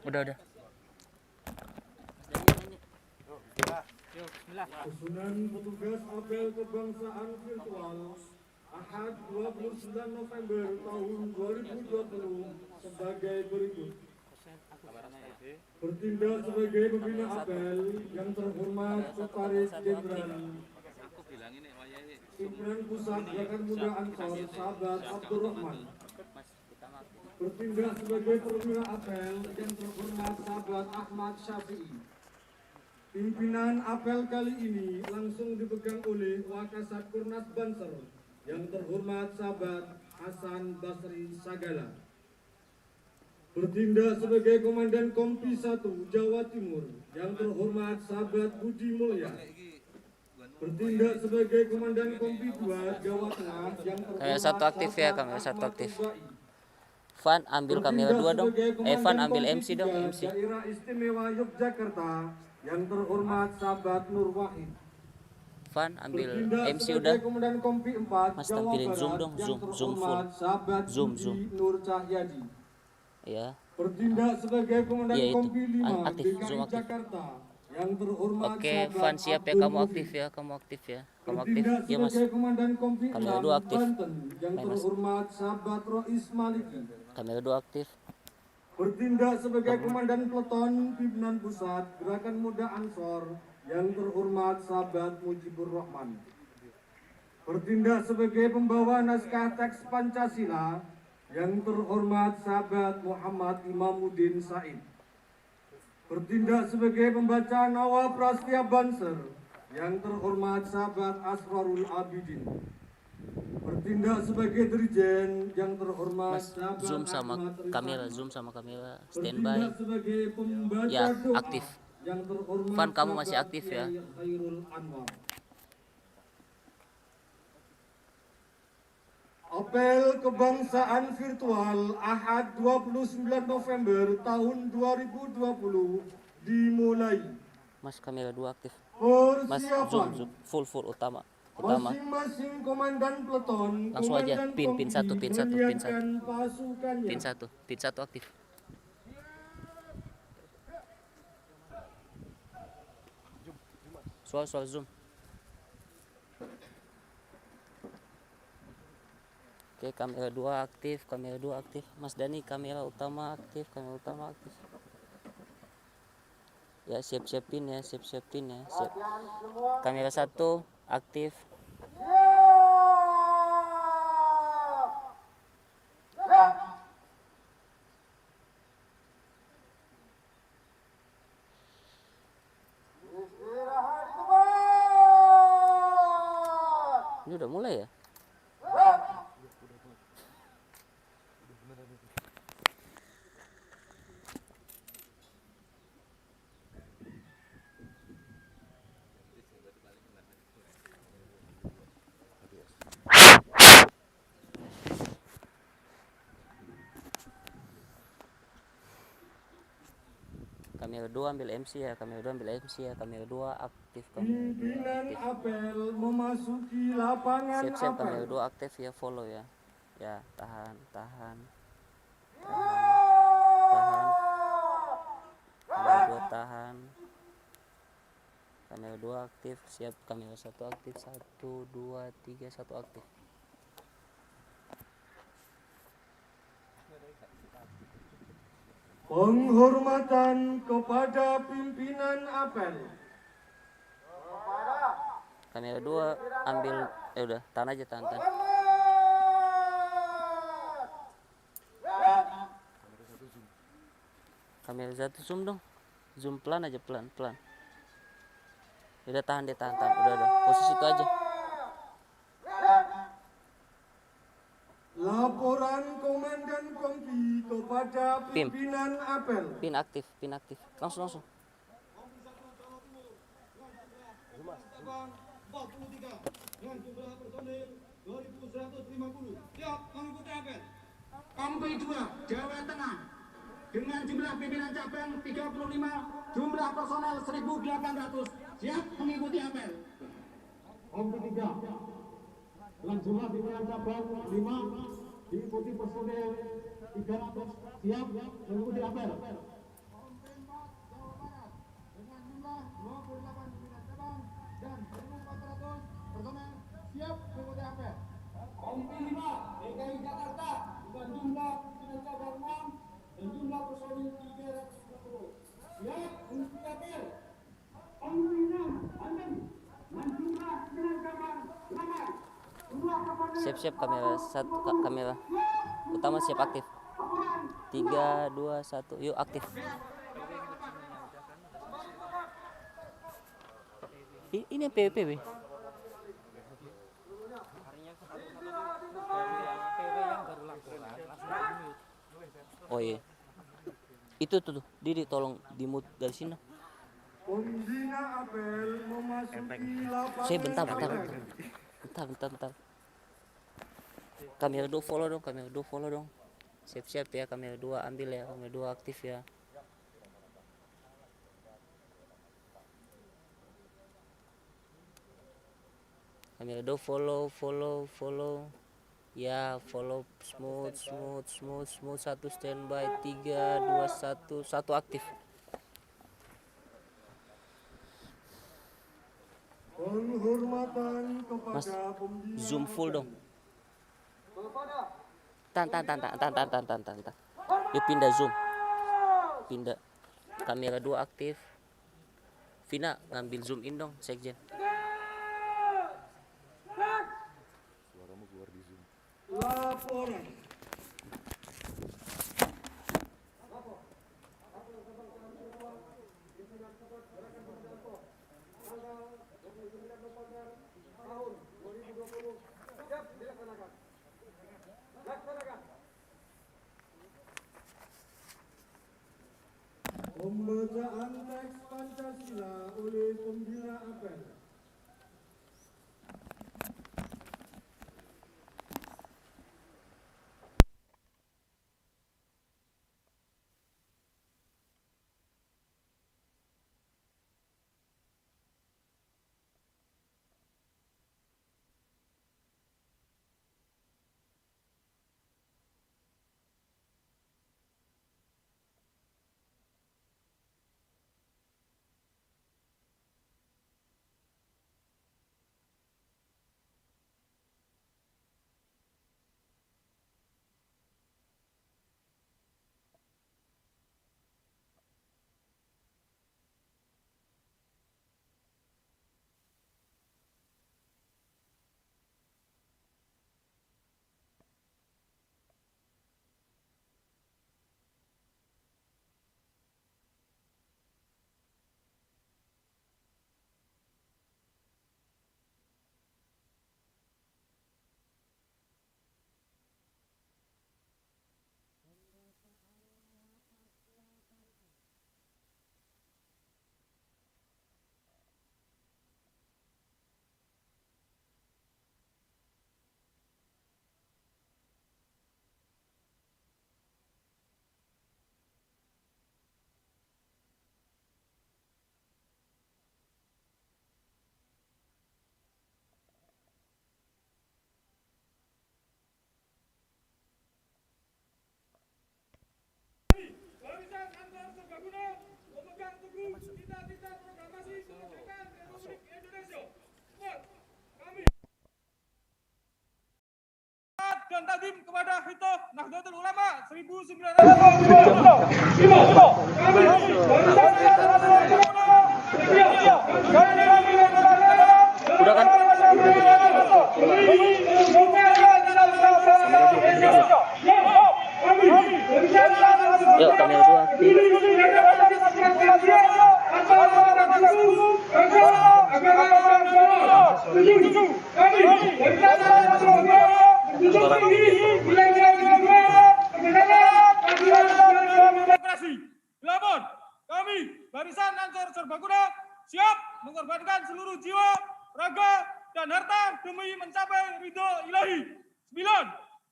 Udah. Susunan petugas apel kebangsaan virtual Ahad 29 November tahun 2020 sebagai berikut. Bertindak sebagai pembina apel yang terhormat Sekretaris Jenderal Pimpinan Pusat Gerakan Muda Ansor Sahabat Abdurrahman. Bertindak sebagai perwira apel yang terhormat Sahabat Ahmad Syafi'i. Pimpinan apel kali ini langsung dipegang oleh Wakasat Kurnas Banser yang terhormat Sahabat Hasan Basri Sagala. Bertindak sebagai Komandan Kompi 1 Jawa Timur yang terhormat Sahabat Budi Mulya. Bertindak sebagai Komandan Kompi 2 Jawa Tengah yang terhormat Kamera satu aktif ya, kamera satu Ahmad aktif. Tubai. Van ambil kamera 2 dong. Van ambil Kompi MC dong, 3 MC. Daerah Istimewa Yogyakarta yang terhormat Sahabat Nur Wahid. Van ambil Bertindak MC sebagai udah. Komandan Kompi 4 Mas, Jawa tampilin Barat zoom dong, yang zoom terhormat full. Sahabat Zoom. Budi Nur Cahyadi. Ya. Bertindak sebagai Komandan Iya, itu. Kompi 5 Aktif, DKI zoom aktif. Jakarta yang terhormat Oke, Sahabat Van siap ya, Abdul kamu Mubin. aktif ya, kamu aktif ya. Kamu aktif. Bertindak Ya, Mas. sebagai Komandan Kompi Kamera 6 dua aktif. Banten yang Main, Mas. terhormat Sahabat Rois Maliki. Kamera 2 aktif. Bertindak sebagai Komandan Peleton Pimpinan Pusat Gerakan Muda Ansor yang terhormat Sahabat Mujibur Rahman. Bertindak sebagai pembawa naskah teks Pancasila yang terhormat Sahabat Muhammad Imamuddin Said. Bertindak sebagai pembaca Nawa Prastia Banser yang terhormat Sahabat Asrarul Abidin. Bertindak sebagai Dirjen yang terhormat Mas, Sahabat zoom sama Ahmad Rifani. kamera, zoom sama kamera. Bertindak Standby. sebagai pembaca Ya, doa aktif. yang terhormat Van, kamu masih Sahabat aktif ya? Kiai Khairul Anwar. Apel kebangsaan virtual Ahad 29 November tahun 2020 dimulai. Mas, kamera 2 aktif. Mas, Persiapan. zoom full utama. Masing-masing komandan peleton, Langsung aja, komandan pin kompi satu. menyiapkan pasukannya. Pin 1 aktif. Soal zoom. Oke, kamera 2 aktif. Mas Dani, kamera utama aktif. Ya, siap-siapin ya. Siap. Kamera 1 aktif. Ini udah mulai ya? Kamera 2 ambil MC ya, kamera 2 aktif. Pimpinan apel memasuki lapangan Siap, apel. kamera 2 aktif ya, follow ya. Ya, tahan. Kamera 2 tahan. Kamera 2 aktif, siap. Kamera 1 aktif. 1 2 3 1 aktif. Penghormatan kepada pimpinan apel. Kamera 2 ambil, udah, tahan aja, tahan. Kamera 1 zoom dong. Zoom pelan aja, pelan. Udah, tahan. Udah. Posisi itu aja. Laporan Komandan Kompi kepada pimpinan apel. Pin aktif. Langsung. 43 dengan jumlah personil 2150 siap mengikuti apel. Kompi 2 Jawa Tengah dengan jumlah pimpinan cabang 35, jumlah personel 1800 siap mengikuti apel. Kompi 3 dengan jumlah pimpinan cabang 5 diikuti personel 300 siap mengikuti apel. Kompi 5 DKI Jakarta dengan jumlah pimpinan cabang 6 dan jumlah personil 350. Siap untuk apel. Kompi 6 Banten dengan jumlah pimpinan cabang 8. Siap kamera satu, kamera utama siap aktif. 3, 2, 1, yuk aktif. Ini PWP. Oh iya. Itu tuh, Didi tolong dimut dari sini. Pembina apel memasuki lapangan. Saya bentar. Kamera 2 follow dong. Siap-siap ya, kamera 2 ambil ya, kamera 2 aktif ya. Kamera 2 follow. Ya, follow smooth. 1 standby, 3, 2, 1 aktif. Penghormatan kepada Mas, pembina zoom full dong. Tan. Yuk pindah zoom. Pindah. Kamera 2 aktif. Vina ngambil zoom in dong, sekjen. laporan. Pembacaan teks Pancasila oleh pembina apel. Barisan Antar Serbaguna memegang teguh cita-cita proklamasi kemerdekaan Republik Indonesia. Kami dan takdim kepada Hitoh Nahdlatul Ulama 1945. Kami barisan Antar Serbaguna Udah kan? Yuk kamera 2 aktif. Namun, kami barisan Ansor Serbaguna siap mengorbankan seluruh jiwa, raga, dan harta demi mencapai ridho ilahi. 9.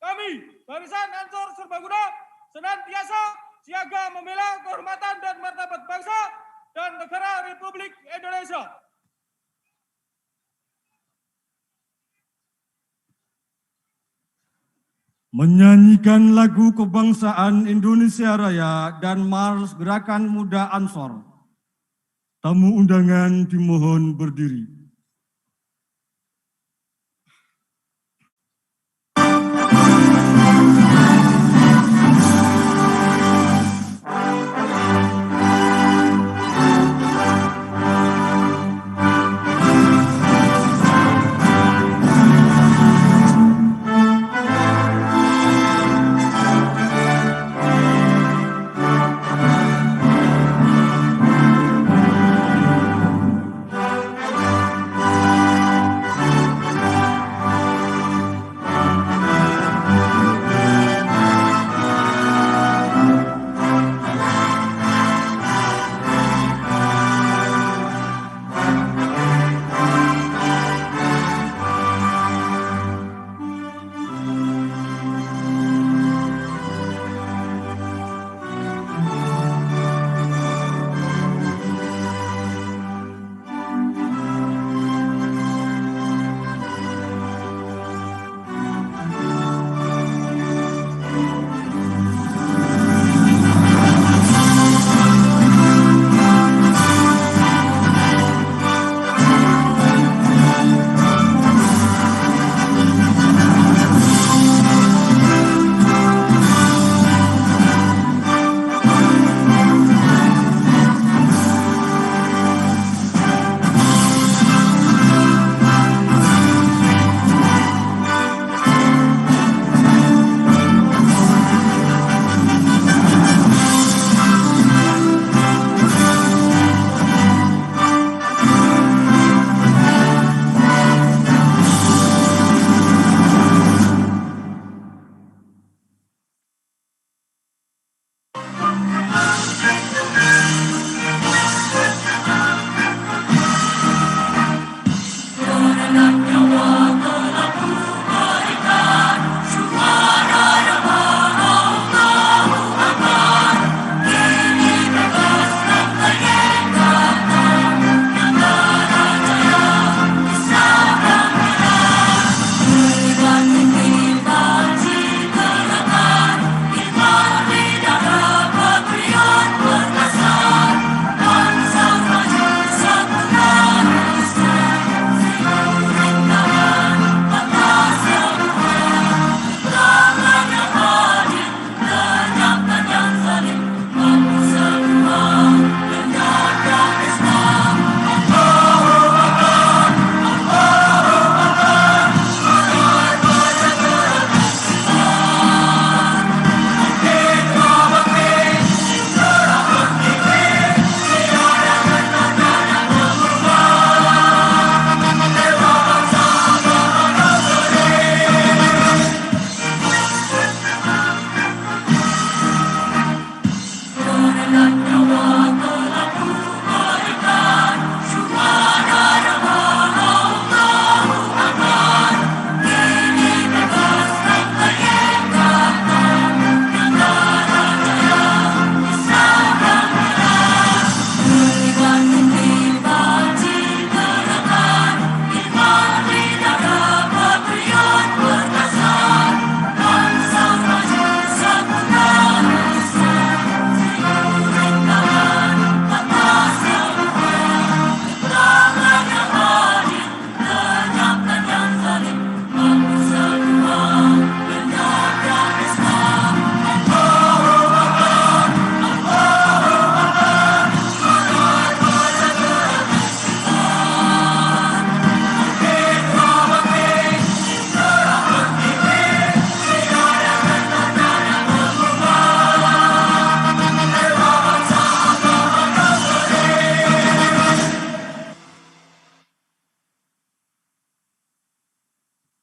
Kami barisan Ansor Serbaguna senantiasa siaga membela kehormatan dan martabat bangsa dan negara Republik Indonesia. Menyanyikan lagu kebangsaan Indonesia Raya dan Mars Gerakan Muda Ansor. Tamu undangan dimohon berdiri.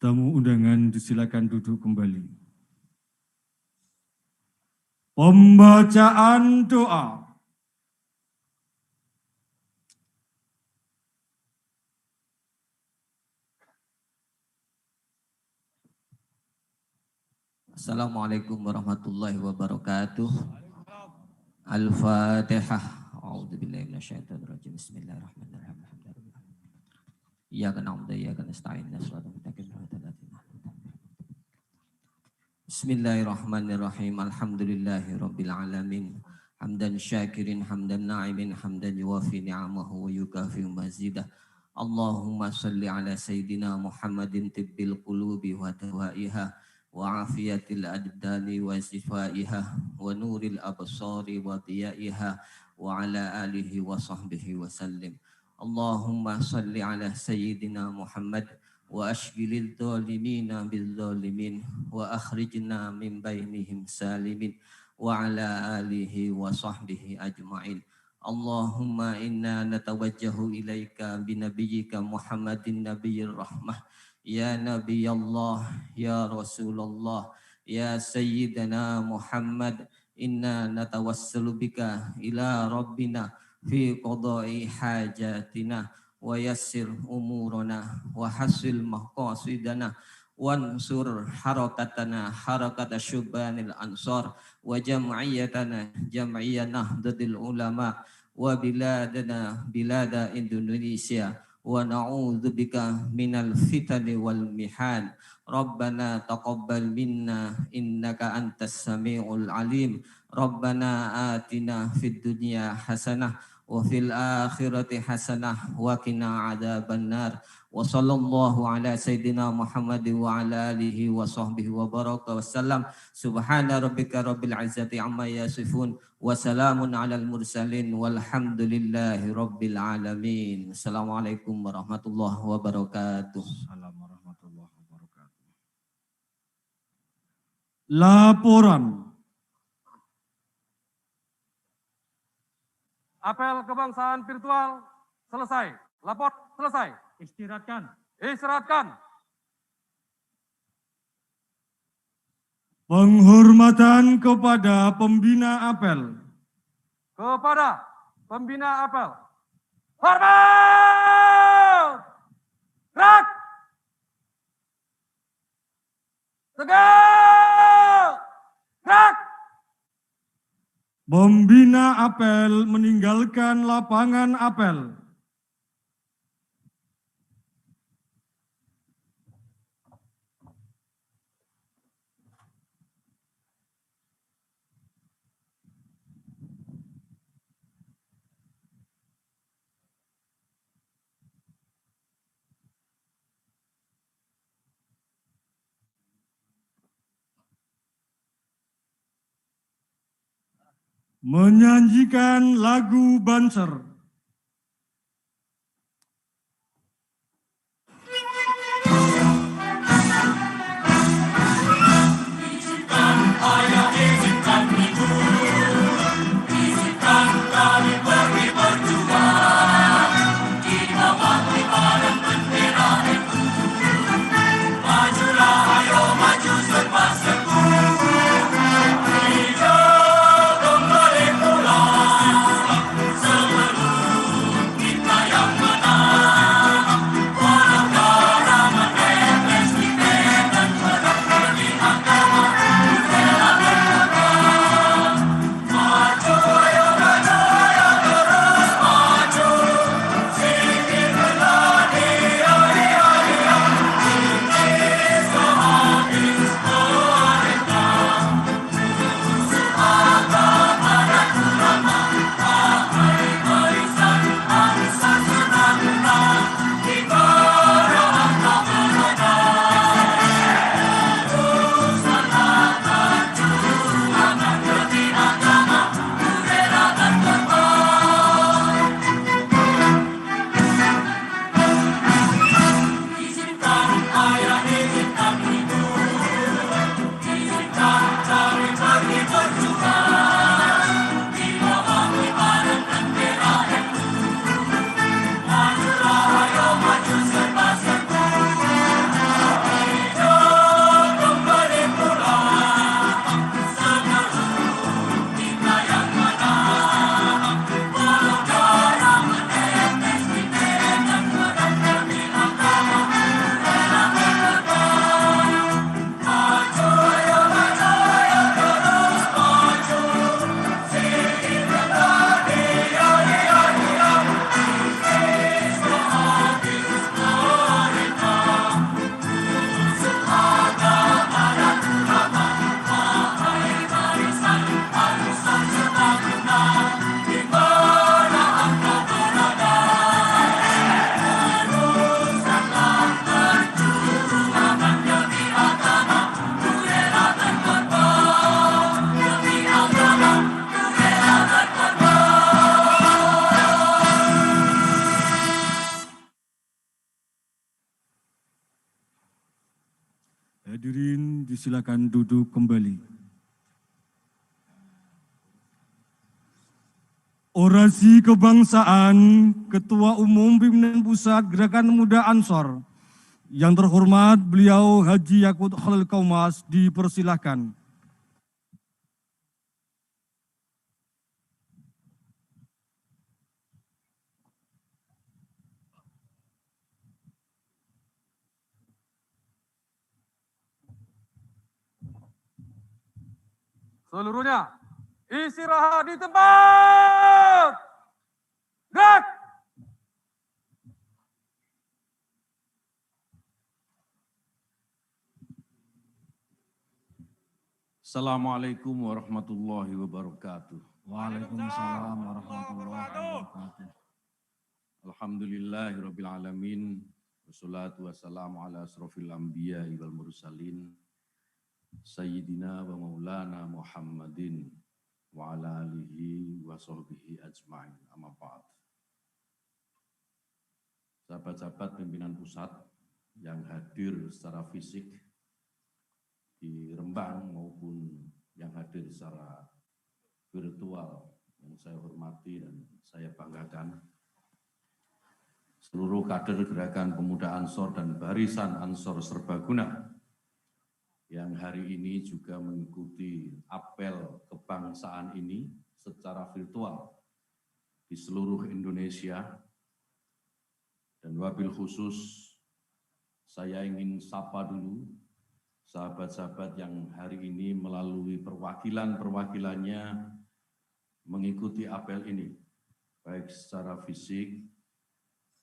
Tamu undangan disilakan duduk kembali. Pembacaan doa. Assalamualaikum warahmatullahi wabarakatuh. Al-Fatihah. A'udzubillahi minasyaitonirrajim. Bismillahirrahmanirrahim. Iyyaka na'budu wa iyyaka nasta'in. Bismillahirrahmanirrahim. Alhamdulillahirabbil alamin. Hamdan syakirin, hamdan na'imin, hamdan yuwafi ni'amahu wa yukafi mazidah. Allahumma salli ala sayyidina Muhammadin tibbil qulubi wa dawaiha wa afiyatil abdani wa sifaiha wa nuril absari wa diyaiha wa ala alihi wa sahbihi wa sallim. Allahumma salli ala sayyidina Muhammad wa ashgilil zalimina bil zalimin wa akhrijna min bainihim salimin wa ala alihi wa sahbihi ajma'in. Allahumma inna natawajjahu ilaika binabiyyika Muhammadin nabiyyir rahmah. Ya Nabi Allah, Ya Rasulullah, Ya Sayyidina Muhammad, inna natawassalu bika ila Rabbina fi qada'i hajatina wa yassir umurana wa hasil maqasidana wansur harakatana harakata syubanil ansar wa jam'iyatana jam'iyana dadil ulama wa biladana bilada Indonesia wa na'udzubika minal fitani wal mihan. Rabbana taqabbal minna innaka antas samiul alim. Rabbana atina fid dunya hasanah wa fil akhirati hasanah wa qina adzabannar. Wa sallallahu ala sayyidina Muhammad wa ala alihi wa sahbihi wa baraka wasallam. Subhana rabbika rabbil izzati amma yasifun wa salamun alal mursalin walhamdulillahi rabbil alamin. Assalamualaikum warahmatullahi wabarakatuh. Assalamualaikum warahmatullahi wabarakatuh. Laporan. Apel kebangsaan virtual selesai. Lapor selesai. Istirahatkan. Istirahatkan. Penghormatan kepada pembina apel. Kepada pembina apel. Hormat! Gerak! Tegak! Gerak! Pembina apel meninggalkan lapangan apel. Menyanyikan lagu Banser. Seluruh Hadirin disilakan duduk kembali. Orasi kebangsaan Ketua Umum Pimpinan Pusat Gerakan Muda Ansor yang terhormat beliau Haji Yakut Khalil Kaumas dipersilahkan. Seluruhnya istirahat di tempat. Gerak. Assalamualaikum warahmatullahi wabarakatuh. Waalaikumsalam warahmatullahi wabarakatuh. Alhamdulillahirabbil alamin. Wassalatu wassalamu ala asrofil anbiya wal mursalin. Sayyidina wa maulana Muhammadin wa ala alihi wa sahbihi ajma'in. Amma ba'd. Sahabat-sahabat pimpinan pusat yang hadir secara fisik di Rembang maupun yang hadir secara virtual yang saya hormati dan saya banggakan, seluruh kader Gerakan Pemuda Ansor dan Barisan Ansor Serbaguna yang hari ini juga mengikuti apel kebangsaan ini secara virtual di seluruh Indonesia. Dan wabil khusus saya ingin sapa dulu sahabat-sahabat yang hari ini melalui perwakilannya mengikuti apel ini, baik secara fisik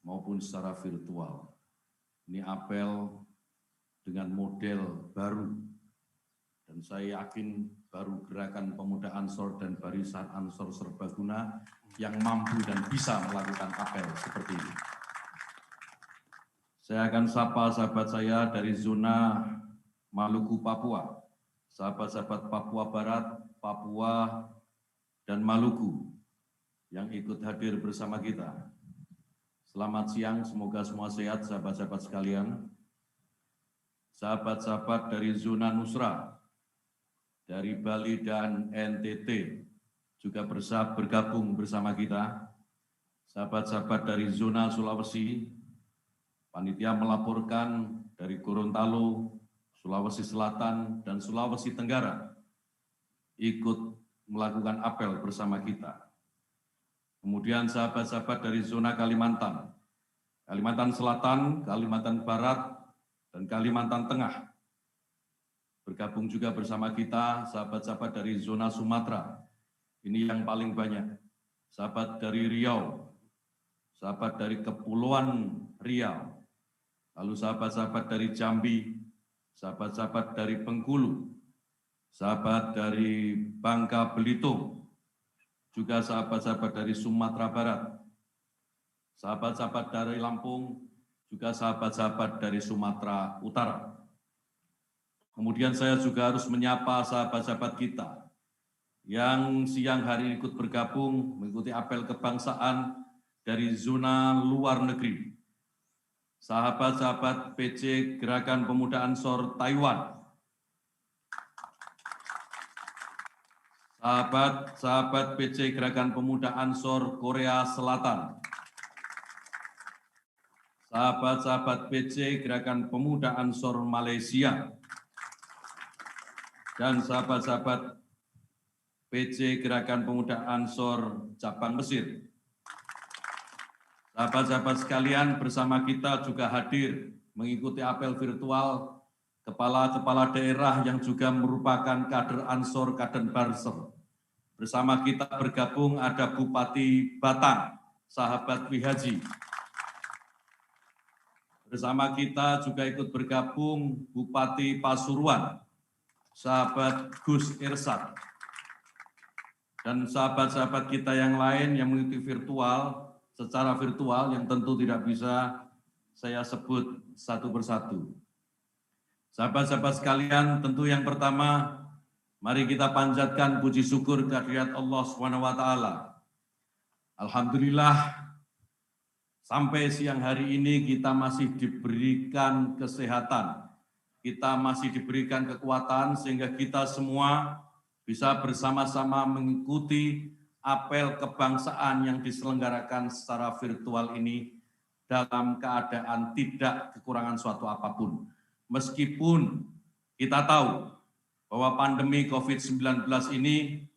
maupun secara virtual. Ini apel dengan model baru, dan saya yakin baru Gerakan Pemuda Ansor dan Barisan Ansor Serbaguna yang mampu dan bisa melakukan apel seperti ini. Saya akan sapa sahabat saya dari zona Maluku, Papua, sahabat-sahabat Papua Barat, Papua, dan Maluku yang ikut hadir bersama kita. Selamat siang, semoga semua sehat sahabat-sahabat sekalian. Sahabat-sahabat dari zona Nusra, dari Bali dan NTT juga bergabung bersama kita. Sahabat-sahabat dari zona Sulawesi, panitia melaporkan dari Gorontalo, Sulawesi Selatan, dan Sulawesi Tenggara ikut melakukan apel bersama kita. Kemudian sahabat-sahabat dari zona Kalimantan, Kalimantan Selatan, Kalimantan Barat, dan Kalimantan Tengah bergabung juga bersama kita. Sahabat-sahabat dari zona Sumatera, ini yang paling banyak. Sahabat dari Riau, sahabat dari Kepulauan Riau, lalu sahabat-sahabat dari Jambi, sahabat-sahabat dari Bengkulu, sahabat dari Bangka Belitung, juga sahabat-sahabat dari Sumatera Barat, sahabat-sahabat dari Lampung, juga sahabat-sahabat dari Sumatera Utara. Kemudian saya juga harus menyapa sahabat-sahabat kita yang siang hari ikut bergabung mengikuti apel kebangsaan dari zona luar negeri. Sahabat-sahabat PC Gerakan Pemuda Ansor Taiwan, sahabat-sahabat PC Gerakan Pemuda Ansor Korea Selatan, sahabat-sahabat PC Gerakan Pemuda Ansor Malaysia, dan sahabat-sahabat PC Gerakan Pemuda Ansor Cabang Mesir. Sahabat-sahabat sekalian, bersama kita juga hadir mengikuti apel virtual kepala-kepala daerah yang juga merupakan kader Ansor, kader Banser. Bersama kita bergabung ada Bupati Batang, sahabat Wihaji. Bersama kita juga ikut bergabung Bupati Pasuruan, sahabat Gus Irsad. Dan sahabat-sahabat kita yang lain yang mengikuti secara virtual yang tentu tidak bisa saya sebut satu persatu. Sahabat-sahabat sekalian, tentu yang pertama, mari kita panjatkan puji syukur kehadirat Allah SWT. Alhamdulillah, sampai siang hari ini kita masih diberikan kesehatan, kita masih diberikan kekuatan sehingga kita semua bisa bersama-sama mengikuti apel kebangsaan yang diselenggarakan secara virtual ini dalam keadaan tidak kekurangan suatu apapun. Meskipun kita tahu bahwa pandemi COVID-19 ini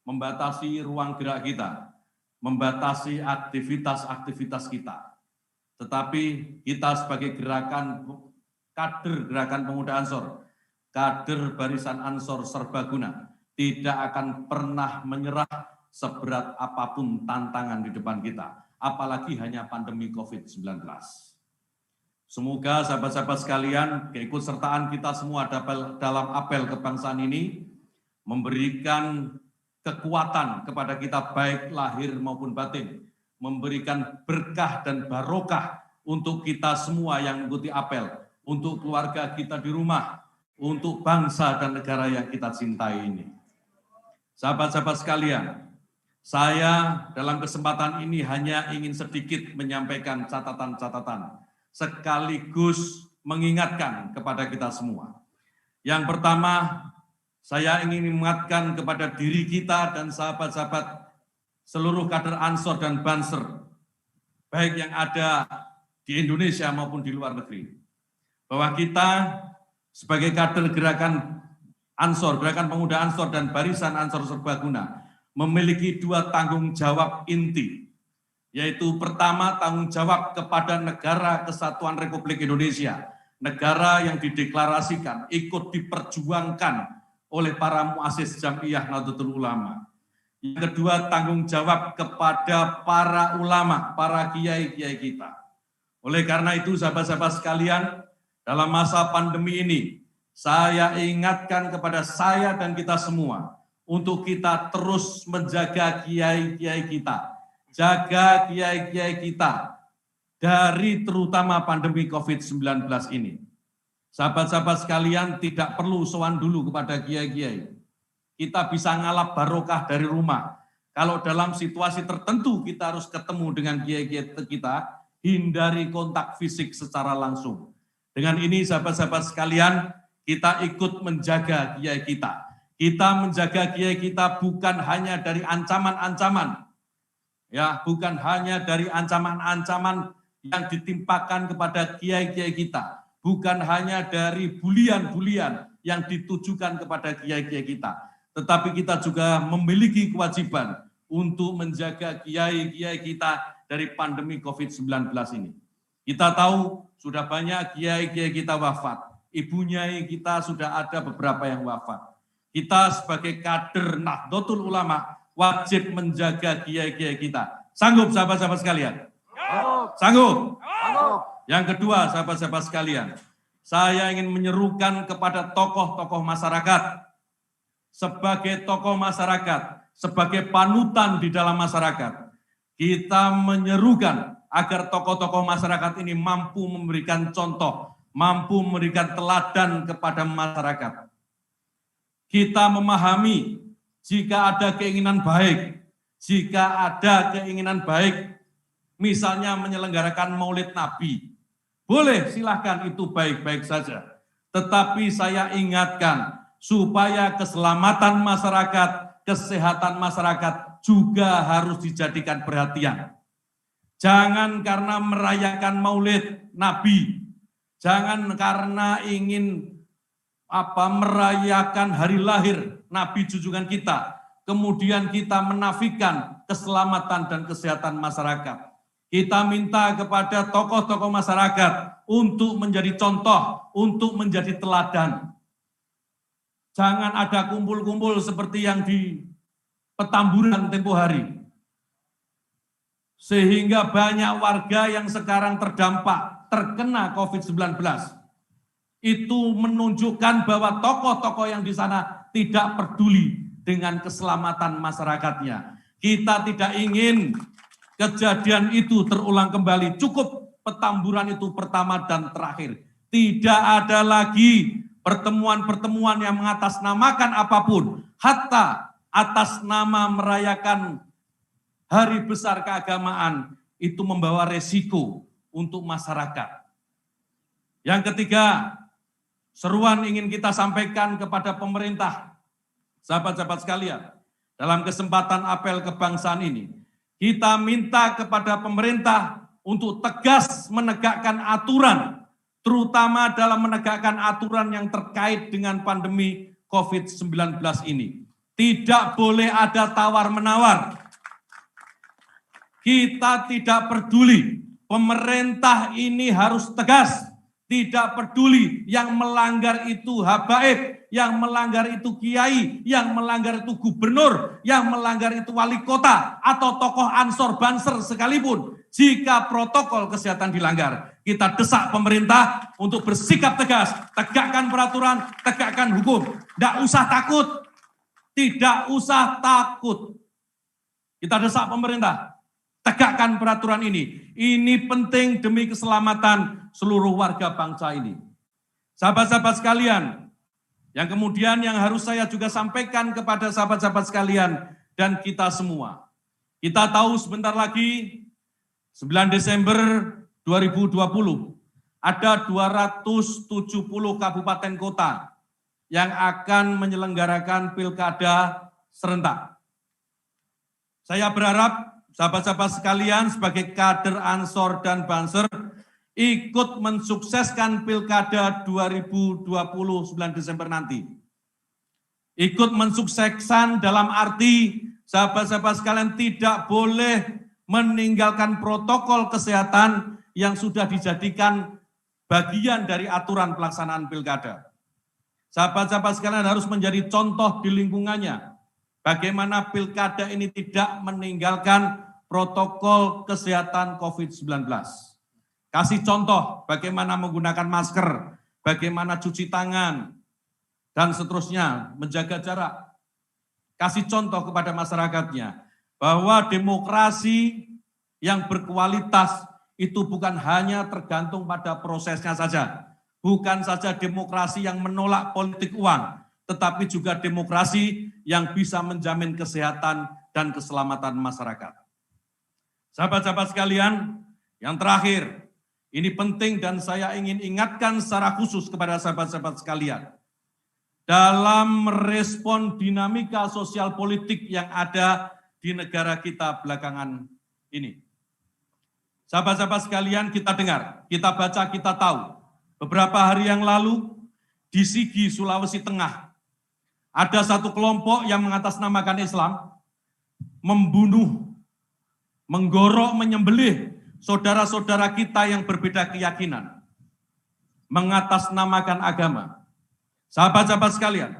membatasi ruang gerak kita, membatasi aktivitas-aktivitas kita. Tetapi kita sebagai kader Gerakan Pemuda Ansor, kader Barisan Ansor Serbaguna, tidak akan pernah menyerah seberat apapun tantangan di depan kita, apalagi hanya pandemi COVID-19. Semoga sahabat-sahabat sekalian, keikutsertaan kita semua dalam apel kebangsaan ini memberikan kekuatan kepada kita baik lahir maupun batin, memberikan berkah dan barokah untuk kita semua yang mengikuti apel, untuk keluarga kita di rumah, untuk bangsa dan negara yang kita cintai ini. Sahabat-sahabat sekalian, saya dalam kesempatan ini hanya ingin sedikit menyampaikan catatan-catatan, sekaligus mengingatkan kepada kita semua. Yang pertama, saya ingin mengingatkan kepada diri kita dan sahabat-sahabat seluruh kader Ansor dan Banser, baik yang ada di Indonesia maupun di luar negeri, bahwa kita sebagai kader Gerakan Ansor, Gerakan Pemuda Ansor dan Barisan Ansor Serbaguna memiliki dua tanggung jawab inti, yaitu pertama tanggung jawab kepada Negara Kesatuan Republik Indonesia, negara yang dideklarasikan, ikut diperjuangkan oleh para muassis Jam'iyah Nahdlatul Ulama. Yang kedua, tanggung jawab kepada para ulama, para kiai-kiai kita. Oleh karena itu, sahabat-sahabat sekalian, dalam masa pandemi ini, saya ingatkan kepada saya dan kita semua, untuk kita terus menjaga kiai-kiai kita, jaga kiai-kiai kita dari terutama pandemi COVID-19 ini. Sahabat-sahabat sekalian, tidak perlu sowan dulu kepada kiai-kiai. Kita bisa ngalap barokah dari rumah. Kalau dalam situasi tertentu kita harus ketemu dengan kiai-kiai kita, hindari kontak fisik secara langsung. Dengan ini sahabat-sahabat sekalian, kita ikut menjaga kiai kita. Kita menjaga kiai kita bukan hanya dari ancaman-ancaman, ya, bukan hanya dari ancaman-ancaman yang ditimpakan kepada kiai-kiai kita, bukan hanya dari bulian-bulian yang ditujukan kepada kiai-kiai kita, tetapi kita juga memiliki kewajiban untuk menjaga kiai-kiai kita dari pandemi COVID-19 ini. Kita tahu sudah banyak kiai-kiai kita wafat, ibunya kita sudah ada beberapa yang wafat. Kita sebagai kader Nahdlatul Ulama wajib menjaga kiai-kiai kita. Sanggup sahabat-sahabat sekalian? Sanggup? Yang kedua, sahabat-sahabat sekalian, saya ingin menyerukan kepada tokoh-tokoh masyarakat, sebagai tokoh masyarakat, sebagai panutan di dalam masyarakat, kita menyerukan agar tokoh-tokoh masyarakat ini mampu memberikan contoh, mampu memberikan teladan kepada masyarakat. Kita memahami jika ada keinginan baik, misalnya menyelenggarakan Maulid Nabi, boleh, silahkan, itu baik-baik saja. Tetapi saya ingatkan, supaya keselamatan masyarakat, kesehatan masyarakat juga harus dijadikan perhatian. Jangan karena merayakan Maulid Nabi, jangan karena ingin merayakan hari lahir Nabi junjungan kita, kemudian kita menafikan keselamatan dan kesehatan masyarakat. Kita minta kepada tokoh-tokoh masyarakat untuk menjadi contoh, untuk menjadi teladan. Jangan ada kumpul-kumpul seperti yang di Petamburan tempo hari. Sehingga banyak warga yang sekarang terdampak, terkena COVID-19. Itu menunjukkan bahwa tokoh-tokoh yang di sana tidak peduli dengan keselamatan masyarakatnya. Kita tidak ingin kejadian itu terulang kembali. Cukup Petamburan itu pertama dan terakhir. Tidak ada lagi pertemuan-pertemuan yang mengatasnamakan apapun, hatta atas nama merayakan hari besar keagamaan, itu membawa resiko untuk masyarakat. Yang ketiga, seruan ingin kita sampaikan kepada pemerintah, sahabat-sahabat sekalian, dalam kesempatan apel kebangsaan ini, kita minta kepada pemerintah untuk tegas menegakkan aturan, terutama dalam menegakkan aturan yang terkait dengan pandemi COVID-19 ini. Tidak boleh ada tawar-menawar. Kita tidak peduli, pemerintah ini harus tegas, tidak peduli yang melanggar itu habaib, yang melanggar itu kiai, yang melanggar itu gubernur, yang melanggar itu wali kota, atau tokoh ansor banser sekalipun. Jika protokol kesehatan dilanggar, kita desak pemerintah untuk bersikap tegas, tegakkan peraturan, tegakkan hukum. Tidak usah takut, tidak usah takut. Kita desak pemerintah, tegakkan peraturan ini. Ini penting demi keselamatan seluruh warga bangsa ini. Sahabat-sahabat sekalian, yang kemudian yang harus saya juga sampaikan kepada sahabat-sahabat sekalian dan kita semua. Kita tahu sebentar lagi 9 Desember 2020 ada 270 kabupaten kota yang akan menyelenggarakan pilkada serentak. Saya berharap sahabat-sahabat sekalian sebagai kader Ansor dan Banser ikut mensukseskan pilkada 2020 9 Desember nanti. Ikut mensukseskan dalam arti sahabat-sahabat sekalian tidak boleh meninggalkan protokol kesehatan yang sudah dijadikan bagian dari aturan pelaksanaan pilkada. Sahabat-sahabat sekalian harus menjadi contoh di lingkungannya. Bagaimana pilkada ini tidak meninggalkan protokol kesehatan COVID-19. Kasih contoh bagaimana menggunakan masker, bagaimana cuci tangan, dan seterusnya, menjaga jarak. Kasih contoh kepada masyarakatnya bahwa demokrasi yang berkualitas itu bukan hanya tergantung pada prosesnya saja. Bukan saja demokrasi yang menolak politik uang, tetapi juga demokrasi yang bisa menjamin kesehatan dan keselamatan masyarakat. Sahabat-sahabat sekalian, yang terakhir, ini penting dan saya ingin ingatkan secara khusus kepada sahabat-sahabat sekalian. Dalam merespon dinamika sosial politik yang ada di negara kita belakangan ini. Sahabat-sahabat sekalian, kita dengar, kita baca, kita tahu. Beberapa hari yang lalu di Sigi, Sulawesi Tengah, ada satu kelompok yang mengatasnamakan Islam, membunuh, menggorok, menyembelih saudara-saudara kita yang berbeda keyakinan, mengatasnamakan agama. Sahabat-sahabat sekalian,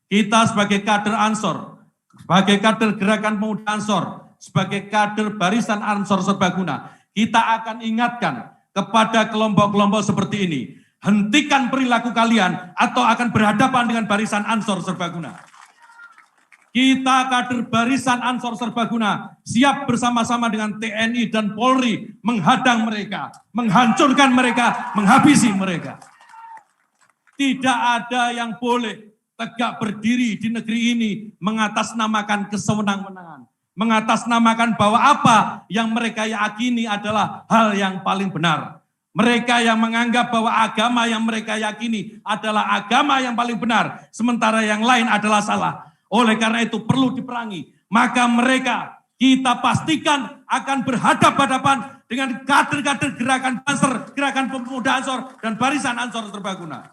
kita sebagai kader Ansor, sebagai kader Gerakan Pemuda Ansor, sebagai kader Barisan Ansor Serbaguna, kita akan ingatkan kepada kelompok-kelompok seperti ini, hentikan perilaku kalian atau akan berhadapan dengan Barisan Ansor Serbaguna. Kita kader Barisan Ansor Serbaguna siap bersama-sama dengan TNI dan Polri menghadang mereka, menghancurkan mereka, menghabisi mereka. Tidak ada yang boleh tegak berdiri di negeri ini mengatasnamakan kesewenang-wenangan, mengatasnamakan bahwa apa yang mereka yakini adalah hal yang paling benar. Mereka yang menganggap bahwa agama yang mereka yakini adalah agama yang paling benar, sementara yang lain adalah salah. Oleh karena itu perlu diperangi. Maka mereka kita pastikan akan berhadapan-hadapan dengan kader-kader Gerakan Banser, Gerakan Pemuda Ansor, dan Barisan Ansor Serbaguna.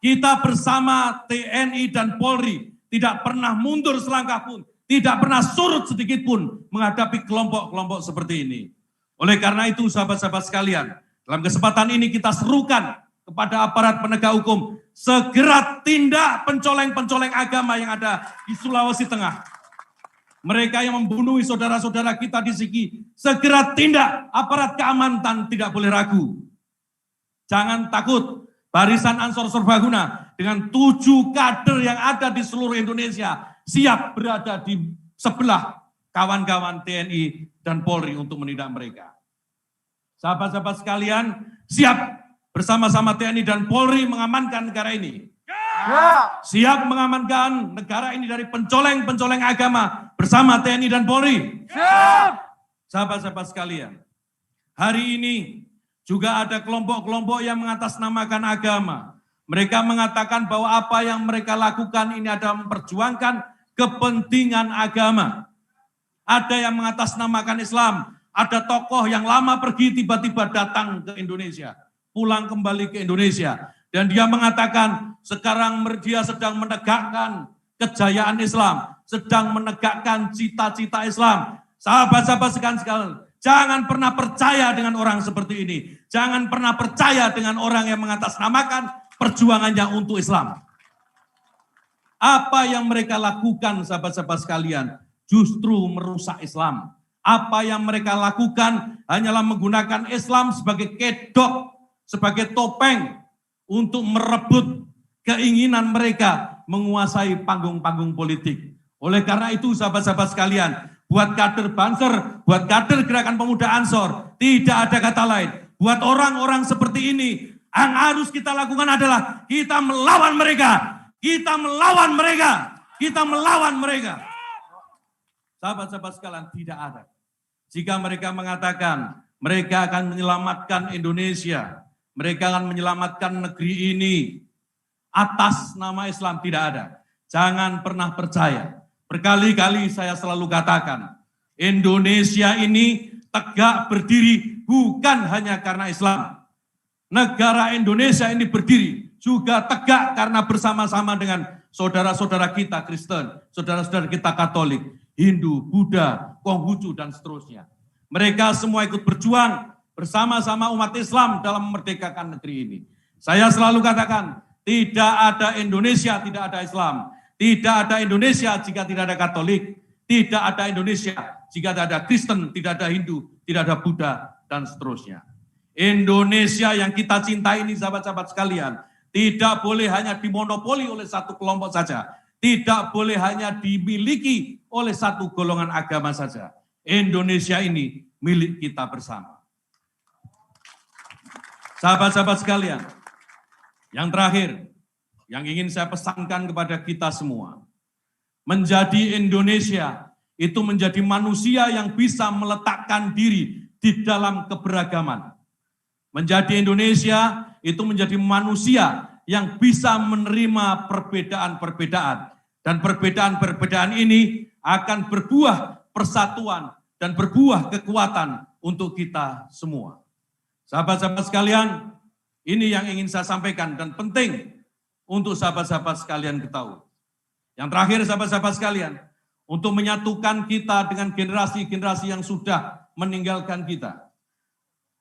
Kita bersama TNI dan Polri tidak pernah mundur selangkah pun, tidak pernah surut sedikit pun menghadapi kelompok-kelompok seperti ini. Oleh karena itu sahabat-sahabat sekalian, dalam kesempatan ini kita serukan kepada aparat penegak hukum, segera tindak pencoleng-pencoleng agama yang ada di Sulawesi Tengah. Mereka yang membunuh saudara-saudara kita di Sigi, segera tindak, aparat keamanan tidak boleh ragu. Jangan takut, Barisan Ansor Serbaguna dengan 7 kader yang ada di seluruh Indonesia siap berada di sebelah kawan-kawan TNI dan Polri untuk menindak mereka. Sahabat-sahabat sekalian, siap bersama-sama TNI dan Polri mengamankan negara ini. Siap mengamankan negara ini dari pencoleng-pencoleng agama bersama TNI dan Polri. Sahabat-sahabat sekalian, hari ini juga ada kelompok-kelompok yang mengatasnamakan agama, Mereka mengatakan bahwa apa yang mereka lakukan ini adalah memperjuangkan kepentingan agama. Ada yang mengatasnamakan Islam, ada tokoh yang lama pergi tiba-tiba datang ke Indonesia, pulang kembali ke Indonesia. Dan dia mengatakan sekarang dia sedang menegakkan kejayaan Islam, sedang menegakkan cita-cita Islam. Sahabat-sahabat sekalian, jangan pernah percaya dengan orang seperti ini. Jangan pernah percaya dengan orang yang mengatasnamakan perjuangannya untuk Islam. Apa yang mereka lakukan, sahabat-sahabat sekalian, justru merusak Islam. Apa yang mereka lakukan hanyalah menggunakan Islam sebagai kedok, sebagai topeng untuk merebut keinginan mereka menguasai panggung-panggung politik. Oleh karena itu, sahabat-sahabat sekalian, buat kader Banser, buat kader Gerakan Pemuda Ansor, tidak ada kata lain. Buat orang-orang seperti ini, yang harus kita lakukan adalah kita melawan mereka. Kita melawan mereka. Kita melawan mereka. Sahabat-sahabat sekalian, tidak ada. Jika mereka mengatakan mereka akan menyelamatkan Indonesia, mereka akan menyelamatkan negeri ini atas nama Islam, tidak ada. Jangan pernah percaya. Berkali-kali saya selalu katakan, Indonesia ini tegak berdiri bukan hanya karena Islam. Negara Indonesia ini berdiri juga tegak karena bersama-sama dengan saudara-saudara kita Kristen, saudara-saudara kita Katolik, Hindu, Buddha, Konghucu, dan seterusnya. Mereka semua ikut berjuang bersama-sama umat Islam dalam memerdekakan negeri ini. Saya selalu katakan, tidak ada Indonesia, tidak ada Islam. Tidak ada Indonesia jika tidak ada Katolik. Tidak ada Indonesia jika tidak ada Kristen, tidak ada Hindu, tidak ada Buddha, dan seterusnya. Indonesia yang kita cintai ini, sahabat-sahabat sekalian, tidak boleh hanya dimonopoli oleh satu kelompok saja. Tidak boleh hanya dimiliki oleh satu golongan agama saja. Indonesia ini milik kita bersama. Sahabat-sahabat sekalian, yang terakhir, yang ingin saya pesankan kepada kita semua, menjadi Indonesia itu menjadi manusia yang bisa meletakkan diri di dalam keberagaman. Menjadi Indonesia itu menjadi manusia yang bisa menerima perbedaan-perbedaan. Dan perbedaan-perbedaan ini akan berbuah persatuan dan berbuah kekuatan untuk kita semua. Sahabat-sahabat sekalian, ini yang ingin saya sampaikan dan penting untuk sahabat-sahabat sekalian ketahui. Yang terakhir, sahabat-sahabat sekalian, untuk menyatukan kita dengan generasi-generasi yang sudah meninggalkan kita.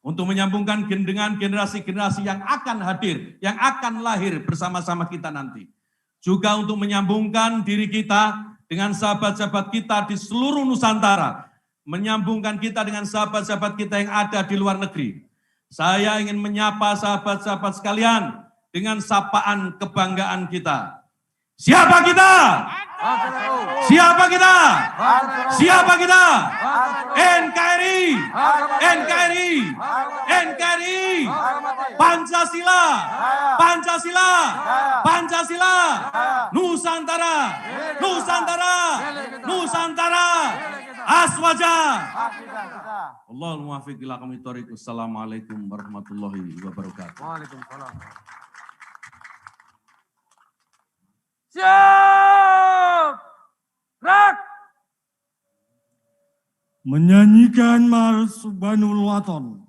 Untuk menyambungkan dengan generasi-generasi yang akan hadir, yang akan lahir bersama-sama kita nanti. Juga untuk menyambungkan diri kita dengan sahabat-sahabat kita di seluruh Nusantara. Menyambungkan kita dengan sahabat-sahabat kita yang ada di luar negeri. Saya ingin menyapa sahabat-sahabat sekalian dengan sapaan kebanggaan kita. Siapa kita? Siapa kita? Siapa kita? NKRI, NKRI, NKRI, Pancasila, Pancasila, Pancasila, Nusantara, Nusantara, Nusantara, Aswaja. Allahul muwaffiq ila aqwamit thoriq. Assalamualaikum warahmatullahi wabarakatuh. Waalaikumsalam. Siap! Gerak! Menyanyikan Mars Banul Waton.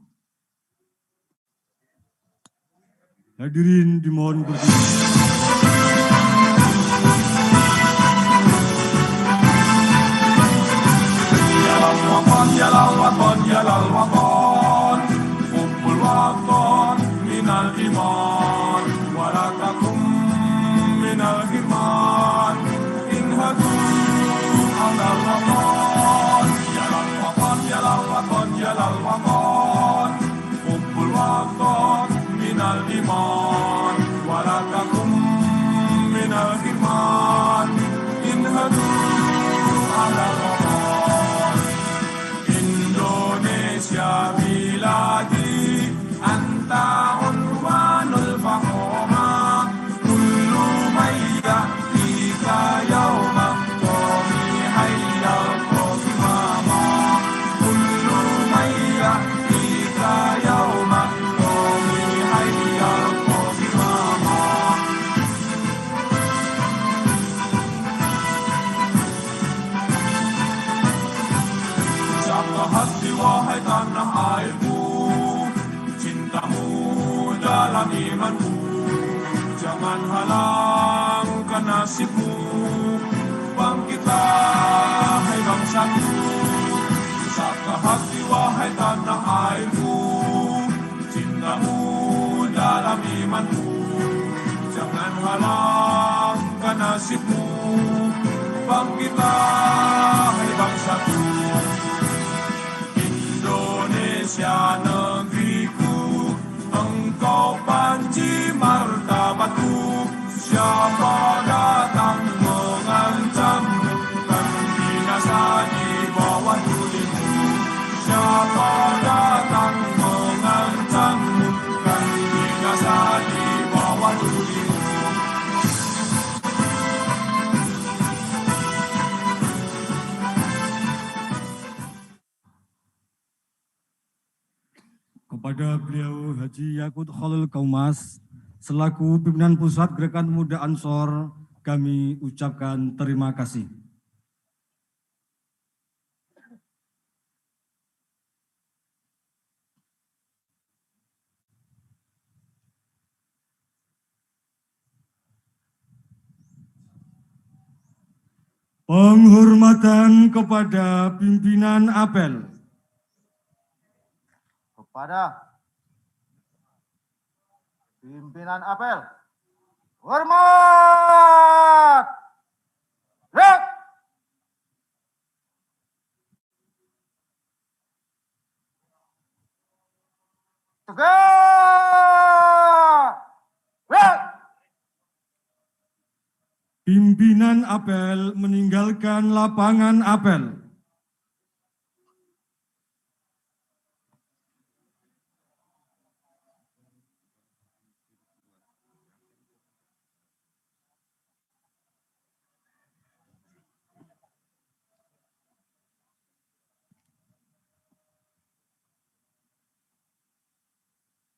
Hadirin dimohon berdiri. Yalal waton, yalal waton, yalal waton, hubbul waton minal iman, walakakum minal hirman, inhadu alal waton, yalal waton, yalal waton, yalal waton, hubbul waton minal iman, walakakum minal hirman, inhadu alal waton. Indonesia biladi anta unwanul fahoma kullu mayya fika yawma qawmi hayyal hilangkan nasibmu. Bangkitlah hai bangsaku, satulah hati wahai tanah airku. Cintamu dalam imanmu, jangan halangkan nasibmu. Bangkitlah hai bangsaku, Indonesia negeriku, engkau panji martabatku. Siapa datang mengancammu, kan binasa di bawah tulimu. Siapa datang mengancammu, kan binasa di bawah tulimu. Kepada beliau Haji Yakut Khalil Kaumas, selaku pimpinan Pusat Gerakan Pemuda Ansor, kami ucapkan terima kasih. Penghormatan kepada pimpinan apel. Kepada pimpinan apel, hormat. Gerak. Tegak. Gerak. Pimpinan apel meninggalkan lapangan apel.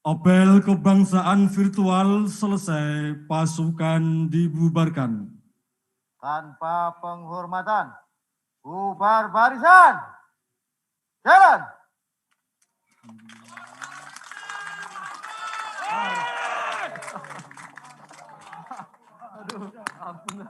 Apel kebangsaan virtual selesai, pasukan dibubarkan. Tanpa penghormatan, bubar barisan. Jalan. Aduh, ampun.